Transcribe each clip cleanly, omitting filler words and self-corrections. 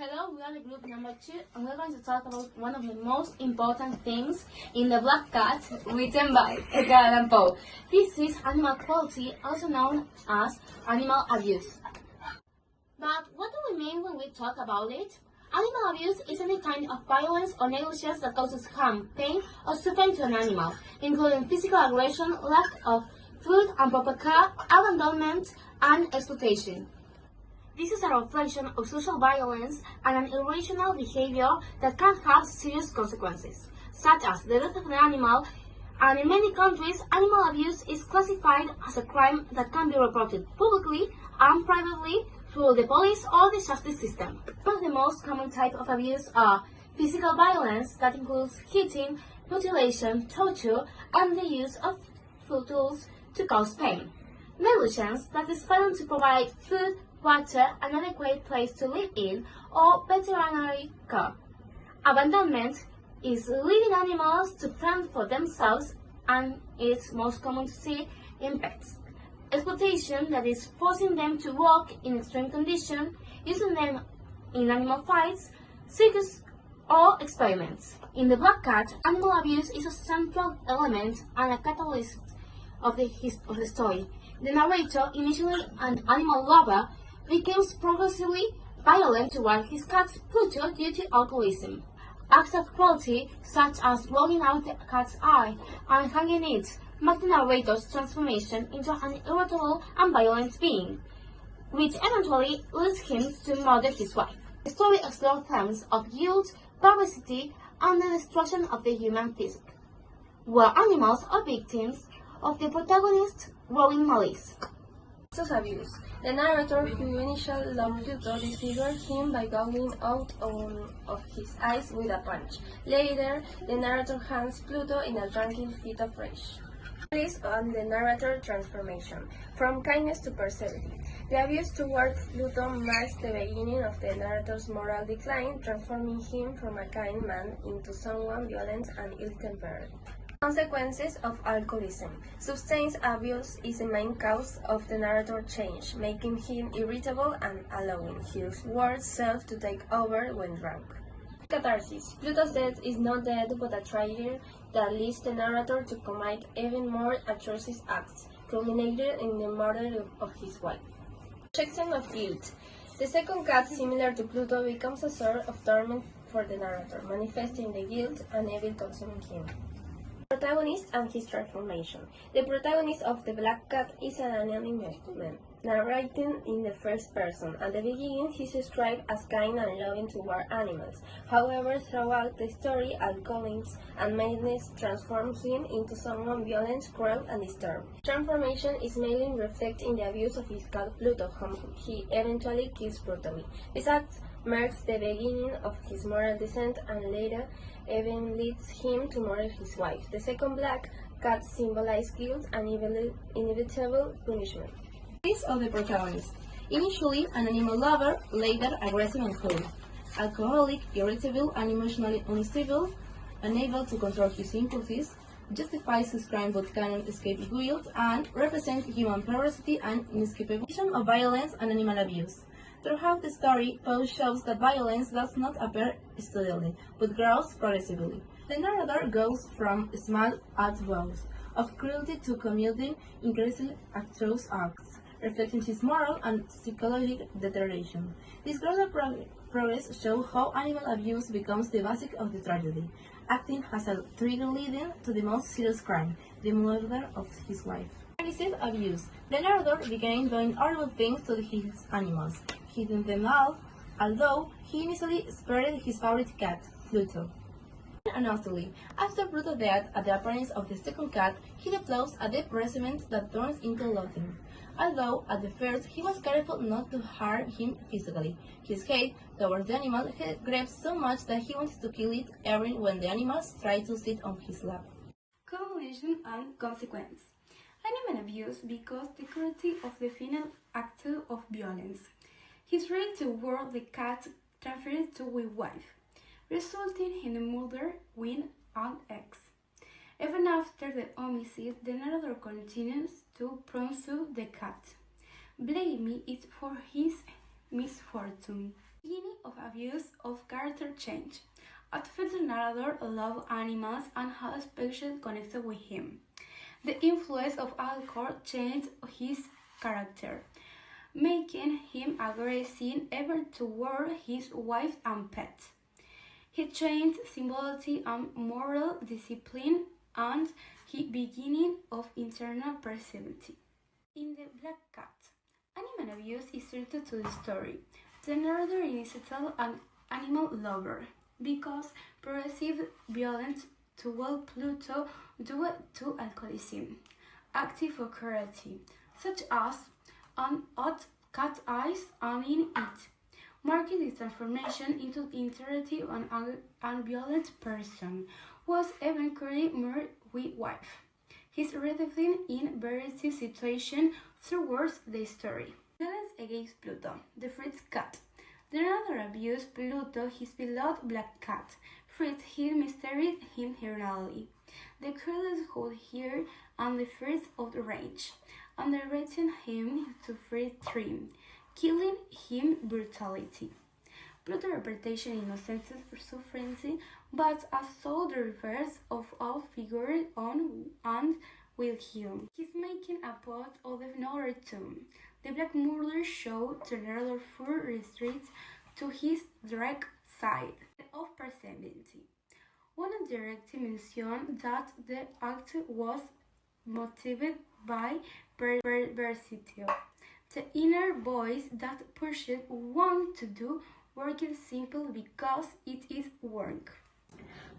Hello, we are the group number 2, and we're going to talk about one of the most important things in The Black Cat, written by Edgar Allan Poe. This is animal cruelty, also known as animal abuse. But what do we mean when we talk about it? Animal abuse is any kind of violence or negligence that causes harm, pain, or suffering to an animal, including physical aggression, lack of food and proper care, abandonment, and exploitation. This is a reflection of social violence and an irrational behavior that can have serious consequences, such as the death of an animal, and in many countries, animal abuse is classified as a crime that can be reported publicly and privately through the police or the justice system. One of the most common types of abuse are physical violence, that includes hitting, mutilation, torture, and the use of tools to cause pain. Negligence, that is failing to provide food, water, an adequate place to live in, or veterinary care. Abandonment is leaving animals to fend for themselves, and it's most common to see in pets. Exploitation, that is forcing them to work in extreme conditions, using them in animal fights, circus, or experiments. In The Black Cat, animal abuse is a central element and a catalyst of the story. The narrator, initially an animal lover, becomes progressively violent toward his cat Pluto due to alcoholism. Acts of cruelty, such as blowing out the cat's eye and hanging it, mark the narrator's transformation into an irritable and violent being, which eventually leads him to murder his wife. The story explores themes of guilt, perversity, and the destruction of the human physique, where animals are victims of the protagonist's growing malice. Abuse. The narrator, who initially loved Pluto, disfigured him by gouging out of his eyes with a punch. Later, the narrator hands Pluto in a drunken fit of rage. Based on the narrator transformation, from kindness to perversity. The abuse towards Pluto marks the beginning of the narrator's moral decline, transforming him from a kind man into someone violent and ill-tempered. Consequences of alcoholism. Substance abuse is the main cause of the narrator change, making him irritable and allowing his worst self to take over when drunk. Catharsis. Pluto's death is not death but a tragedy that leads the narrator to commit even more atrocious acts, culminating in the murder of his wife. Projection of guilt. The second cat, similar to Pluto, becomes a source of torment for the narrator, manifesting the guilt and evil consuming him. Protagonist and his transformation. The protagonist of The Black Cat is an anonymous man, narrating in the first person. At the beginning, he is described as kind and loving toward animals. However, throughout the story, alcoholism and madness transform him into someone violent, cruel, and disturbed. Transformation is mainly reflected in the abuse of his cat Pluto, whom he eventually kills brutally. This act marks the beginning of his moral descent and later even leads him to murder his wife. The second Black Cat symbolizes guilt and inevitable punishment. List of the protagonists. Initially an animal lover, later aggressive and cruel. Alcoholic, irritable and emotionally unstable, unable to control his impulses, justifies his crime but cannot escape guilt, and represents human perversity and inescapable of violence and animal abuse. Throughout the story, Poe shows that violence does not appear steadily, but grows progressively. The narrator goes from small outbursts of cruelty to committing increasingly atrocious acts, reflecting his moral and psychological deterioration. This gradual progress shows how animal abuse becomes the basis of the tragedy, acting as a trigger leading to the most serious crime, the murder of his wife. Organized abuse. The narrator began doing horrible things to his animals, hitting them all, although he initially spared his favorite cat, Pluto. Honestly, after Pluto's death at the appearance of the second cat, he develops a deep resentment that turns into loathing. Although at the first he was careful not to harm him physically, his hate towards the animal grew so much that he wanted to kill it every when the animals tried to sit on his lap. Culmination and consequence. Animal abuse because the cruelty of the final act of violence. His right toward the cat transferred to his wife, resulting in the murder with an ex. Even after the homicide, the narrator continues to pursue the cat, blaming it for his misfortune. Beginning of abuse of character change. At first, the narrator loved animals and had a special connection with him. The influence of alcohol changed his character, making him aggressive even toward his wife and pets. He changed symbolicity and moral discipline, and he beginning of internal perceptivity. In The Black Cat, animal abuse is central to the story. The narrator is an animal lover because perceived violence toward Pluto due to alcoholism, active for cruelty, such as an odd cat eyes owning it, marking his transformation into an interactive and violent person, was eventually married with wife. His redefining in various situations towards the story. Violence against Pluto, the Fritz cat. The narrator abused Pluto, his beloved black cat. Fritz he mistreated him eternally. The cruelest hold here and the first of the range, underrating him to free trim, killing him brutality. Pluto's reputation innocence suffering, but as so the reverse of all figured on and with him. He's making a pot of another tomb. The Black Murder show the narrator full restricts to his direct side of perceivability. One of the directors mentioned that the act was motivated by perversity, the inner voice that pushes one to do working simple because it is work.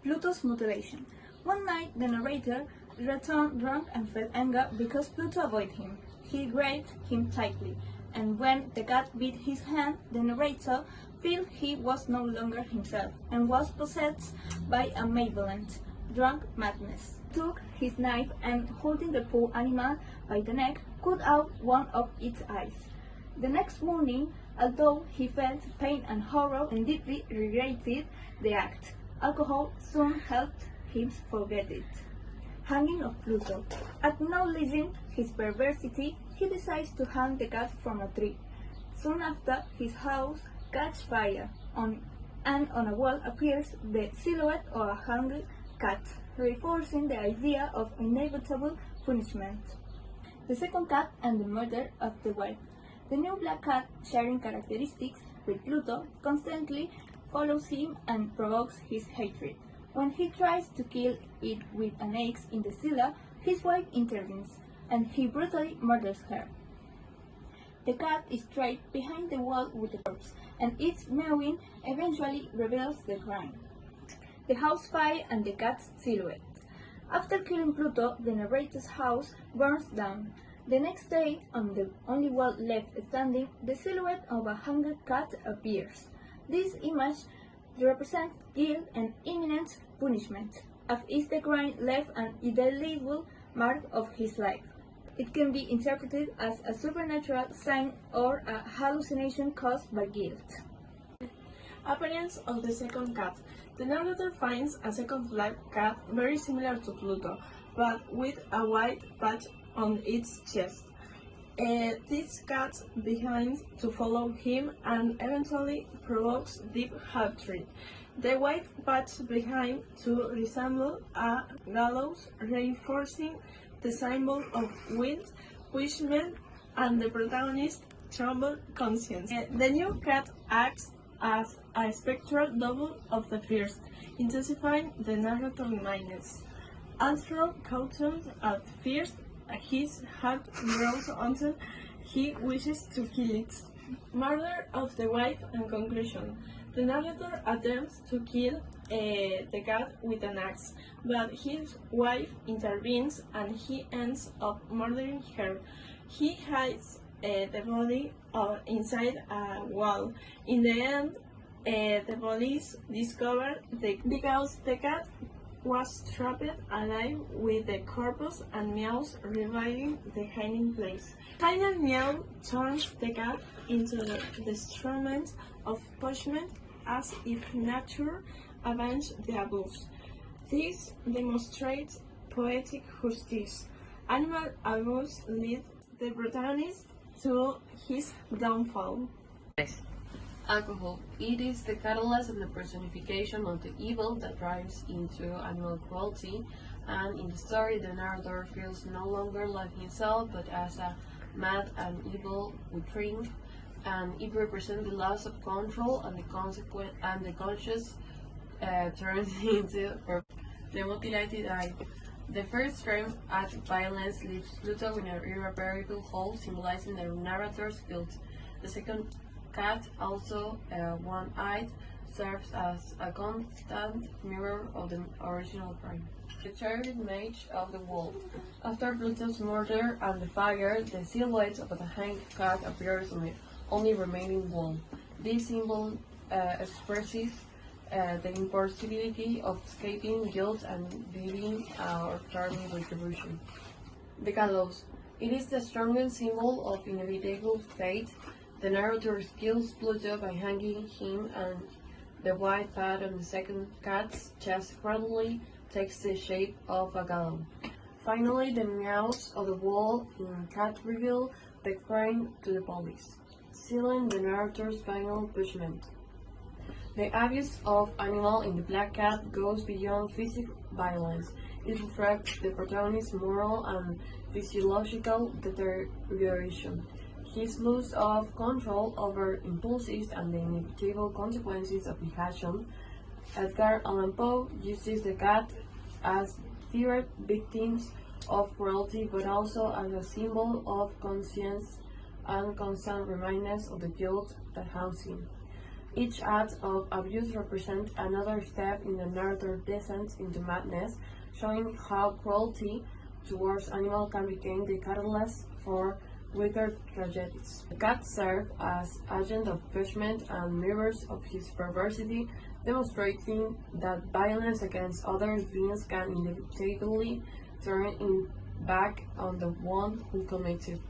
Pluto's motivation. One night, the narrator returned drunk and felt anger because Pluto avoided him. He grabbed him tightly, and when the cat bit his hand, the narrator felt he was no longer himself and was possessed by a malevolent, drunk madness. He took his knife and, holding the poor animal by the neck, cut out one of its eyes. The next morning, although he felt pain and horror and deeply regretted the act, alcohol soon helped him forget it. Hanging of Pluto. Acknowledging his perversity, he decides to hang the cat from a tree. Soon after, his house catches fire, and on a wall appears the silhouette of a hungry cat, reinforcing the idea of inevitable punishment. The second cat and the murder of the wife. The new black cat, sharing characteristics with Pluto, constantly follows him and provokes his hatred. When he tries to kill it with an axe in the cellar, his wife intervenes, and he brutally murders her. The cat is trapped behind the wall with the corpse, and its mewing eventually reveals the crime. The house fire and the cat's silhouette. After killing Pluto, the narrator's house burns down. The next day, on the only wall left standing, the silhouette of a hungry cat appears. This image represents guilt and imminent punishment, as is the crime left an indelible mark of his life. It can be interpreted as a supernatural sign or a hallucination caused by guilt. Appearance of the second cat. The narrator finds a second black cat very similar to Pluto, but with a white patch on its chest. This cat begins to follow him and eventually provokes deep hatred. The white patch behind to resemble a gallows, reinforcing the symbol of wind, punishment, and the protagonist's troubled conscience. The new cat acts as a spectral double of the first, intensifying the narrator's madness. Although cautioned at first, his heart grows until he wishes to kill it. Murder of the wife and conclusion. The narrator attempts to kill the cat with an axe, but his wife intervenes and he ends up murdering her. He hides the body inside a wall. In the end, the police discover because the cat was trapped alive with the corpse and meows, reviving the hiding place. Final meow turns the cat into the instrument of punishment, as if nature avenged the abuse. This demonstrates poetic justice. Animal abuse leads the protagonist to his downfall. Alcohol. It is the catalyst and the personification of the evil that drives into animal cruelty, and in the story the narrator feels no longer like himself but as a mad and evil with drink, and it represents the loss of control and the conscious turns into the mutilated eye. The first frame act of violence leaves Pluto in an irreparable hole, symbolizing the narrator's guilt. The second cat, also one-eyed, serves as a constant mirror of the original crime. The cherished image of the wolf. After Pluto's murder and the fire, the silhouette of the hanged cat appears on the only remaining wall. This symbol expresses the impossibility of escaping guilt and living or charming retribution. The gallows. It is the strongest symbol of inevitable fate. The narrator kills Pluto by hanging him, and the white pad on the second cat's chest gradually takes the shape of a gallows. Finally, the meows of the wall in cat reveal the crime to the police, sealing the narrator's final punishment. The abuse of animal in the Black Cat goes beyond physical violence. It reflects the protagonist's moral and physiological deterioration, his loss of control over impulses, and the inevitable consequences of his action. Edgar Allan Poe uses the cat as feared victims of cruelty, but also as a symbol of conscience and constant reminders of the guilt that haunts him. Each act of abuse represents another step in the narrator's descent into madness, showing how cruelty towards animals can become the catalyst for greater tragedies. The cats serve as agents of punishment and mirrors of his perversity, demonstrating that violence against other beings can inevitably turn back on the one who commits it.